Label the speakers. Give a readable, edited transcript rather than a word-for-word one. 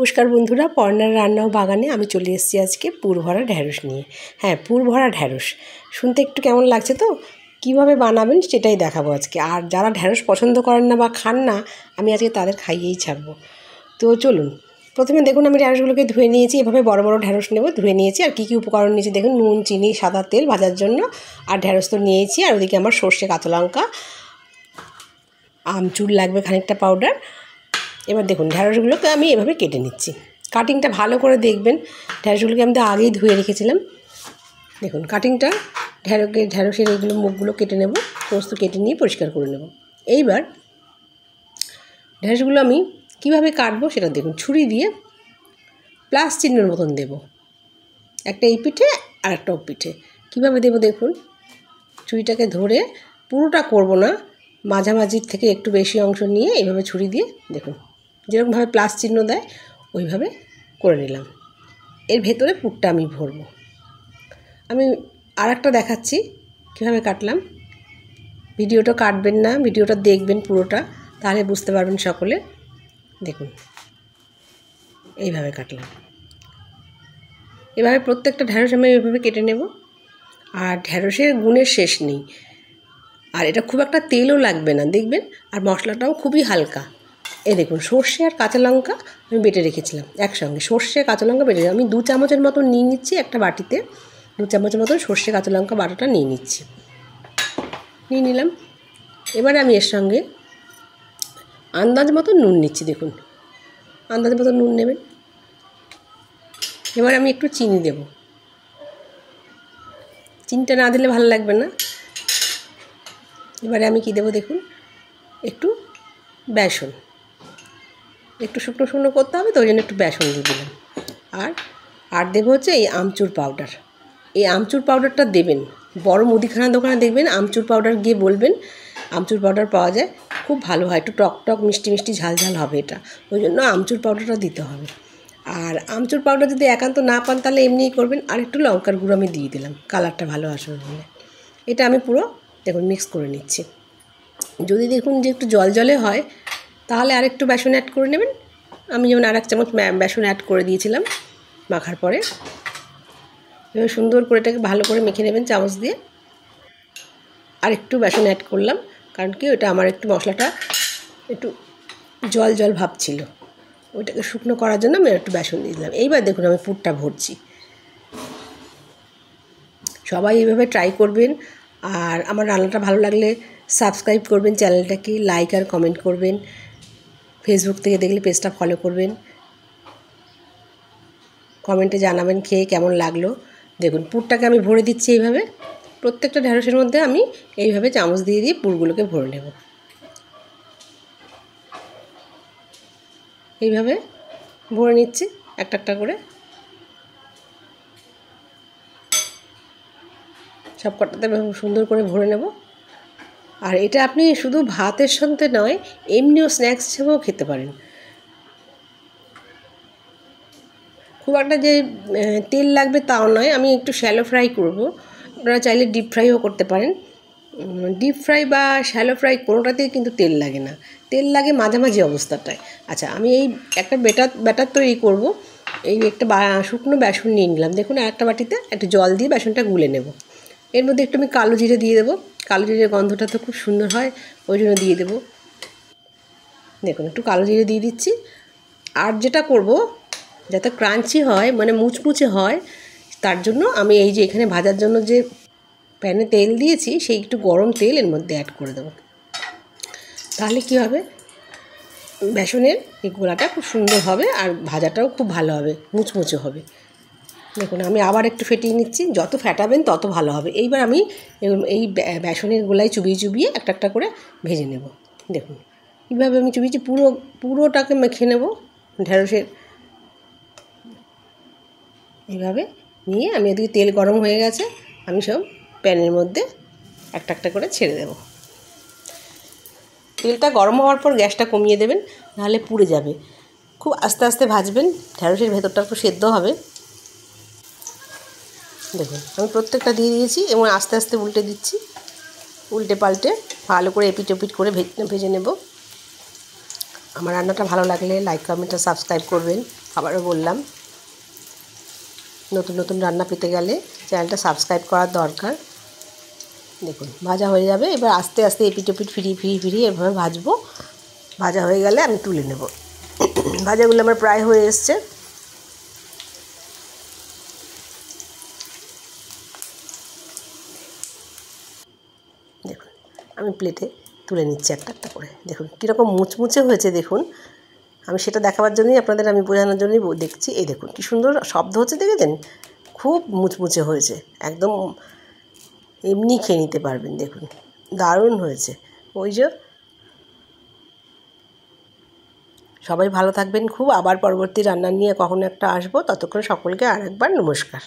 Speaker 1: নমস্কার বন্ধুরা, পর্ণার রান্না ও বাগানে আমি চলে এসেছি আজকে পুরভরা ঢ্যাঁড়স নিয়ে। হ্যাঁ, পুরভরা ঢ্যাঁড়স শুনতে একটু কেমন লাগছে তো? কিভাবে বানাবেন সেটাই দেখাবো আজকে। আর যারা ঢ্যাঁড়স পছন্দ করেন না বা খান না, আমি আজকে তাদের খাইয়েই ছাড়বো। তো চলুন, প্রথমে দেখুন আমি ঢ্যাঁড়সগুলোকে ধুয়ে নিয়েছি। এভাবে বড় বড় ঢ্যাঁড়স নেব, ধুয়ে নিয়েছি। আর কী কী উপকরণ নিয়েছি দেখুন: নুন, চিনি, সাদা তেল ভাজার জন্য, আর ঢ্যাঁড়স তো নিয়েছি। আর ওদিকে আমার সর্ষে, কাঁচা লঙ্কা, আমচুর লাগবে খানিকটা পাউডার। এবার দেখুন ঢ্যাঁড়সগুলোকে আমি এভাবে কেটে নিচ্ছি। কাটিংটা ভালো করে দেখবেন। ঢ্যাঁড়সগুলোকে আমি তো আগেই ধুয়ে রেখেছিলাম। দেখুন কাটিংটা ঢ্যাঁড়সের এইগুলো মুখগুলো কেটে নেব, সমস্ত কেটে নিয়ে পরিষ্কার করে নেব। এইবার ঢ্যাঁড়সগুলো আমি কিভাবে কাটবো সেটা দেখুন। ছুরি দিয়ে প্লাস চিহ্নের মতন দেব, একটা এই পিঠে আর একটা ও পিঠে। কীভাবে দেবো দেখুন। ছুরিটাকে ধরে, পুরোটা করব না, মাঝামাঝির থেকে একটু বেশি অংশ নিয়ে এইভাবে ছুরি দিয়ে দেখুন যেরকমভাবে প্লাস চিহ্ন দেয় ওইভাবে করে নিলাম। এর ভেতরে পুরটা আমি ভরব। আমি আর একটা দেখাচ্ছি কীভাবে কাটলাম। ভিডিওটা কাটবেন না, ভিডিওটা দেখবেন পুরোটা, তাহলে বুঝতে পারবেন সকলে। দেখুন এইভাবে কাটলাম। এভাবে প্রত্যেকটা ঢ্যাঁড়স আমি এইভাবে কেটে নেব। আর ঢ্যাঁড়সের গুণের শেষ নেই। আর এটা খুব একটা তেলও লাগবে না দেখবেন। আর মশলাটাও খুবই হালকা। এই দেখুন সর্ষে আর কাঁচা লঙ্কা আমি বেটে রেখেছিলাম একসঙ্গে। সর্ষে কাঁচা লঙ্কা বেটে আমি 2 চামচের মতো নিয়ে নিচ্ছি। একটা বাটিতে 2 চামচের মতো সর্ষে কাঁচা লঙ্কা বাটাটা নিয়ে নিচ্ছি। নিয়ে নিলাম। এবারে আমি এর সঙ্গে আন্দাজ মতো নুন নিচ্ছি। দেখুন আন্দাজ মতো নুন নেবেন। এবার আমি একটু চিনি দেব। চিনিটা না দিলে ভালো লাগবে না। এবারে আমি কি দেবো দেখুন, একটু বেসন। একটু শুকনো শুকনো করতে হবে তো, ওই জন্য একটু বেসন দিয়ে দিলাম। আর দেবো হচ্ছে এই আমচুর পাউডার। এই আমচুর পাউডারটা দেবেন। বড় মুদিখানা দোকানে দেখবেন আমচুর পাউডার গিয়ে বলবেন আমচুর পাউডার পাওয়া যায়, খুব ভালো হয়, একটু টক টক মিষ্টি মিষ্টি ঝাল ঝাল হবে এটা, ওই জন্য আমচুর পাউডারটা দিতে হবে। আর আমচুর পাউডার যদি একান্ত না পান তাহলে এমনিই করবেন। আর একটু লঙ্কার গুঁড়ো আমি দিয়ে দিলাম, কালারটা ভালো আসবে বলে। এটা আমি পুরো দেখুন মিক্স করে নিচ্ছি। যদি দেখুন যে একটু জল জলে হয় তাহলে আর একটু বেসন অ্যাড করে নেবেন। আমি যেমন আর 1 চামচ বেসন অ্যাড করে দিয়েছিলাম মাখার পরে। এবার সুন্দর করে এটাকে ভালো করে মেখে নেবেন চামচ দিয়ে। আর একটু বেসন অ্যাড করলাম, কারণ কি ওটা আমার একটু মশলাটা একটু জল জল ভাব ছিল, ওইটাকে শুকনো করার জন্য আমি একটু বেসন দিয়ে দিলাম। এইবার দেখুন আমি পুরটা ভরছি। সবাই এইভাবে ট্রাই করবেন। আর আমার রান্নাটা ভালো লাগলে সাবস্ক্রাইব করবেন চ্যানেলটাকে, লাইক আর কমেন্ট করবেন। ফেসবুক থেকে দেখলে পেজটা ফলো করবেন। কমেন্টে জানাবেন খেয়ে কেমন লাগলো। দেখুন পুরটাকে আমি ভরে দিচ্ছি এইভাবে। প্রত্যেকটা ঢ্যাঁড়সের মধ্যে আমি এইভাবে চামচ দিয়ে দিয়ে পুরগুলোকে ভরে নেব। এইভাবে ভরে নিচ্ছি একটা একটা করে। সব কটাতে সুন্দর করে ভরে নেব। আর এটা আপনি শুধু ভাতের সঙ্গে নয়, এমনিও স্ন্যাক্স হিসেবেও খেতে পারেন। খুব একটা যে তেল লাগবে তাও নয়, আমি একটু শ্যালো ফ্রাই করব। আপনারা চাইলে ডিপ ফ্রাইও করতে পারেন। ডিপ ফ্রাই বা শ্যালো ফ্রাই কোনোটাতেই কিন্তু তেল লাগে না, তেল লাগে মাঝামাঝি অবস্থাটায়। আচ্ছা, আমি এই একটা ব্যাটার তৈরি করব। এই একটা শুকনো বেসন নিয়ে নিলাম। দেখুন আর একটা বাটিতে একটু জল দিয়ে বেসনটা গুলে নেব। এর মধ্যে একটু আমি কালো জিরে দিয়ে দেবো। কালো জিরের গন্ধটা তো খুব সুন্দর হয়, ওই জন্য দিয়ে দেবো। দেখুন একটু কালো জিরে দিয়ে দিচ্ছি। আর যেটা করব যাতে ক্রাঞ্চি হয়, মানে মুচমুচে হয়, তার জন্য আমি এই যে এখানে ভাজার জন্য যে প্যানে তেল দিয়েছি সেই একটু গরম তেল এর মধ্যে অ্যাড করে দেবো। তাহলে কি হবে, বেসনের এই গোলাটা খুব সুন্দর হবে আর ভাজাটাও খুব ভালো হবে, মুচমুচে হবে। দেখুন আমি আবার একটু ফেটিয়ে নিচ্ছি, যত ফেটাবেন তত ভালো হবে। এইবার আমি এই বেসনের গোলায় চুবিয়ে চুবিয়ে একটা একটা করে ভেজে নেব। দেখুন কীভাবে আমি চুবিয়েছি, পুরোটাকে মেখে নেব ঢ্যাঁড়সের। এইভাবে নিয়ে আমি এদিকে তেল গরম হয়ে গেছে, আমি সব প্যানের মধ্যে একটা একটা করে ছেড়ে দেব। তেলটা গরম হওয়ার পর গ্যাসটা কমিয়ে দেবেন, নাহলে পুড়ে যাবে। খুব আস্তে আস্তে ভাজবেন, ঢ্যাঁড়সের ভেতরটা একটু সেদ্ধ হবে। দেখুন আমি প্রত্যেকটা দিয়ে দিয়েছি এবং আস্তে আস্তে উল্টে দিচ্ছি। উল্টে পাল্টে ভালো করে এপিট ওপিট করে ভেজে নেব। আমার রান্নাটা ভালো লাগলে লাইক কমেন্ট আর সাবস্ক্রাইব করবেন। আবারও বললাম, নতুন নতুন রান্না পেতে গেলে চ্যানেলটা সাবস্ক্রাইব করার দরকার। দেখুন ভাজা হয়ে যাবে, এবার আস্তে আস্তে এপিট ওপিট ফিরিয়ে এভাবে ভাজবো। ভাজা হয়ে গেলে আমি তুলে নেব। ভাজাগুলো আমার প্রায় হয়ে এসছে। দেখুন আমি প্লেটে তুলে নিচ্ছি একটা একটা করে। দেখুন কীরকম মুচমুচে হয়েছে দেখুন। আমি সেটা দেখাবার জন্যই আপনাদের, আমি বোঝানোর জন্যই দেখছি। এই দেখুন কী সুন্দর শব্দ হচ্ছে, দেখেছেন? খুব মুচমুচে হয়েছে, একদম এমনি খেয়ে নিতে পারবেন। দেখুন দারুণ হয়েছে। ওই যে, সবাই ভালো থাকবেন খুব। আবার পরবর্তী রান্না নিয়ে কখনো একটা আসবো। ততক্ষণ সকলকে আরেকবার নমস্কার।